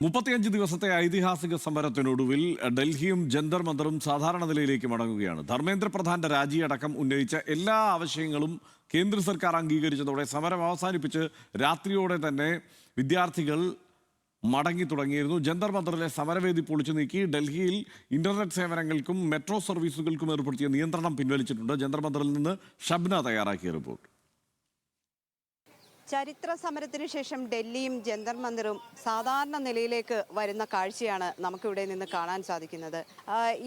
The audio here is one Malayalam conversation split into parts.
35 ദിവസത്തെ ഐതിഹാസിക സമരത്തിനൊടുവിൽ ഡൽഹിയും ജന്തർ മന്ദറും സാധാരണ നിലയിലേക്ക് മടങ്ങുകയാണ്. ധർമ്മേന്ദ്ര പ്രധാന്റെ രാജിയടക്കം ഉന്നയിച്ച എല്ലാ ആവശ്യങ്ങളും കേന്ദ്ര സർക്കാർ അംഗീകരിച്ചതോടെ സമരം അവസാനിപ്പിച്ച് രാത്രിയോടെ തന്നെ വിദ്യാർത്ഥികൾ മടങ്ങി തുടങ്ങിയിരുന്നു. ജന്തർ മന്ദറിലെ സമരവേദി പൊളിച്ചു നീക്കി. ഡൽഹിയിൽ ഇന്റർനെറ്റ് സേവനങ്ങൾക്കും മെട്രോ സർവീസുകൾക്കും ഏർപ്പെടുത്തിയ നിയന്ത്രണം പിൻവലിച്ചിട്ടുണ്ട്. ജന്തർ മന്ദറിൽ നിന്ന് ഷബ്ന തയ്യാറാക്കിയ റിപ്പോർട്ട്. ചരിത്ര സമരത്തിന് ശേഷം ഡൽഹിയും ജന്തർ മന്ദിറും സാധാരണ നിലയിലേക്ക് വരുന്ന കാഴ്ചയാണ് നമുക്കിവിടെ നിന്ന് കാണാൻ സാധിക്കുന്നത്.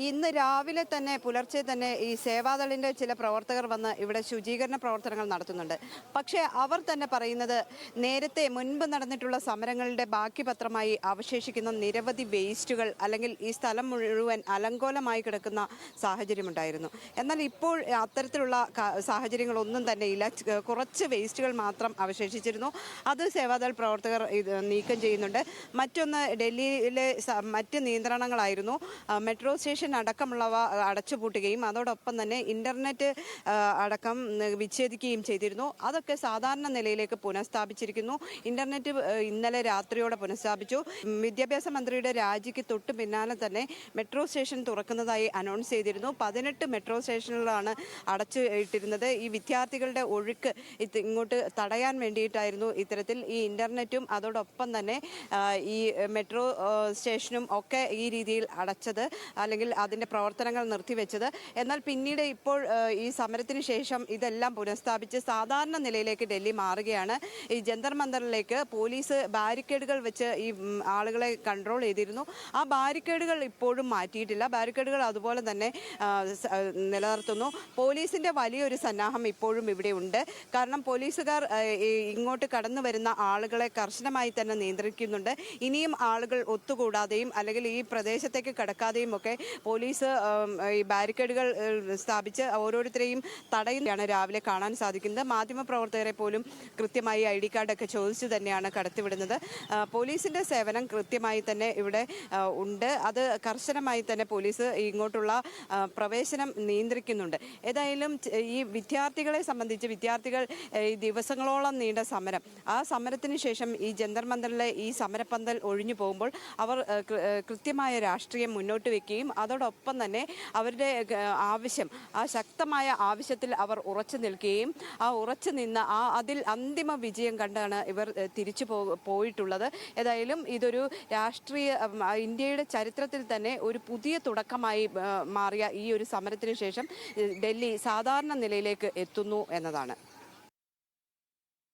ഇന്ന് രാവിലെ തന്നെ പുലർച്ചെ തന്നെ ഈ സേവാദളിൻ്റെ ചില പ്രവർത്തകർ വന്ന് ഇവിടെ ശുചീകരണ പ്രവർത്തനങ്ങൾ നടത്തുന്നുണ്ട്. പക്ഷേ അവർ തന്നെ പറയുന്നത് നേരത്തെ മുൻപ് നടന്നിട്ടുള്ള സമരങ്ങളുടെ ബാക്കി പത്രമായി അവശേഷിക്കുന്ന നിരവധി വേസ്റ്റുകൾ അല്ലെങ്കിൽ ഈ സ്ഥലം മുഴുവൻ അലങ്കോലമായി കിടക്കുന്ന സാഹചര്യമുണ്ടായിരുന്നു. എന്നാൽ ഇപ്പോൾ അത്തരത്തിലുള്ള സാഹചര്യങ്ങളൊന്നും തന്നെ ഇല്ല. കുറച്ച് വേസ്റ്റുകൾ മാത്രം അവശേഷിച്ചിരുന്നു. അത് സേവാദൾ പ്രവർത്തകർ നീക്കം ചെയ്യുന്നുണ്ട്. മറ്റൊന്ന് ഡൽഹിയിലെ മറ്റ് നിയന്ത്രണങ്ങളായിരുന്നു. മെട്രോ സ്റ്റേഷൻ അടക്കമുള്ളവ അടച്ചുപൂട്ടുകയും അതോടൊപ്പം തന്നെ ഇന്റർനെറ്റ് അടക്കം വിച്ഛേദിക്കുകയും ചെയ്തിരുന്നു. അതൊക്കെ സാധാരണ നിലയിലേക്ക് പുനഃസ്ഥാപിച്ചിരിക്കുന്നു. ഇന്റർനെറ്റ് ഇന്നലെ രാത്രിയോടെ പുനഃസ്ഥാപിച്ചു. വിദ്യാഭ്യാസ മന്ത്രിയുടെ രാജിക്ക് തൊട്ട് പിന്നാലെ തന്നെ മെട്രോ സ്റ്റേഷൻ തുറക്കുന്നതായി അനൗൺസ് ചെയ്തിരുന്നു. 18 മെട്രോ സ്റ്റേഷനുകളാണ് അടച്ചു ഇട്ടിരുന്നത്. ഈ വിദ്യാർത്ഥികളുടെ ഒഴുക്ക് ഇങ്ങോട്ട് തടയാൻ വേണ്ടിയിട്ടായിരുന്നു ഇത്തരത്തിൽ ഈ ഇന്റർനെറ്റും അതോടൊപ്പം തന്നെ ഈ മെട്രോ സ്റ്റേഷനും ഒക്കെ ഈ രീതിയിൽ അടച്ചത് അല്ലെങ്കിൽ അതിൻ്റെ പ്രവർത്തനങ്ങൾ നിർത്തിവെച്ചത്. എന്നാൽ പിന്നീട് ഇപ്പോൾ ഈ സമരത്തിന് ശേഷം ഇതെല്ലാം പുനഃസ്ഥാപിച്ച് സാധാരണ നിലയിലേക്ക് ഡൽഹി മാറുകയാണ്. ഈ ജന്തർ മന്ദറിലേക്ക് പോലീസ് ബാരിക്കേഡുകൾ വെച്ച് ഈ ആളുകളെ കൺട്രോൾ ചെയ്തിരുന്നു. ആ ബാരിക്കേഡുകൾ ഇപ്പോഴും മാറ്റിയിട്ടില്ല. ബാരിക്കേഡുകൾ അതുപോലെ തന്നെ നിലനിർത്തുന്നു. പോലീസിൻ്റെ വലിയൊരു സന്നാഹം ഇപ്പോഴും ഇവിടെ ഉണ്ട്. കാരണം പോലീസുകാർ ഇങ്ങോട്ട് കടന്നു വരുന്ന ആളുകളെ കർശനമായി തന്നെ നിയന്ത്രിക്കുന്നുണ്ട്. ഇനിയും ആളുകൾ ഒത്തുകൂടാതെയും അല്ലെങ്കിൽ ഈ പ്രദേശത്തേക്ക് കടക്കാതെയും ഒക്കെ പോലീസ് ഈ ബാരിക്കേഡുകൾ സ്ഥാപിച്ച് ഓരോരുത്തരെയും തടയുന്നതാണ് രാവിലെ കാണാൻ സാധിക്കുന്നത്. മാധ്യമപ്രവർത്തകരെ പോലും കൃത്യമായി ID കാർഡൊക്കെ ചോദിച്ചു തന്നെയാണ് കടത്തിവിടുന്നത്. പോലീസിൻ്റെ സേവനം കൃത്യമായി തന്നെ ഇവിടെ ഉണ്ട്. അത് കർശനമായി തന്നെ പോലീസ് ഇങ്ങോട്ടുള്ള പ്രവേശനം നിയന്ത്രിക്കുന്നുണ്ട്. ഏതായാലും ഈ വിദ്യാർത്ഥികളെ സംബന്ധിച്ച് വിദ്യാർത്ഥികൾ ഈ ദിവസങ്ങളോളം നീണ്ട സമരം, ആ സമരത്തിന് ശേഷം ഈ ജന്തർ മന്ദറിലെ ഈ സമരപ്പന്തൽ ഒഴിഞ്ഞു പോകുമ്പോൾ അവർ കൃത്യമായ രാഷ്ട്രീയം മുന്നോട്ട് വയ്ക്കുകയും അതോടൊപ്പം തന്നെ അവരുടെ ആവശ്യം, ആ ശക്തമായ ആവശ്യത്തിൽ അവർ ഉറച്ചു നിൽക്കുകയും ആ ഉറച്ചു നിന്ന് അതിൽ അന്തിമ വിജയം കണ്ടാണ് ഇവർ തിരിച്ചു പോയിട്ടുള്ളത്. ഏതായാലും ഇതൊരു രാഷ്ട്രീയ ഇന്ത്യയുടെ ചരിത്രത്തിൽ തന്നെ ഒരു പുതിയ തുടക്കമായി മാറിയ ഈ ഒരു സമരത്തിന് ശേഷം ഡൽഹി സാധാരണ നിലയിലേക്ക് എത്തുന്നു എന്നതാണ്.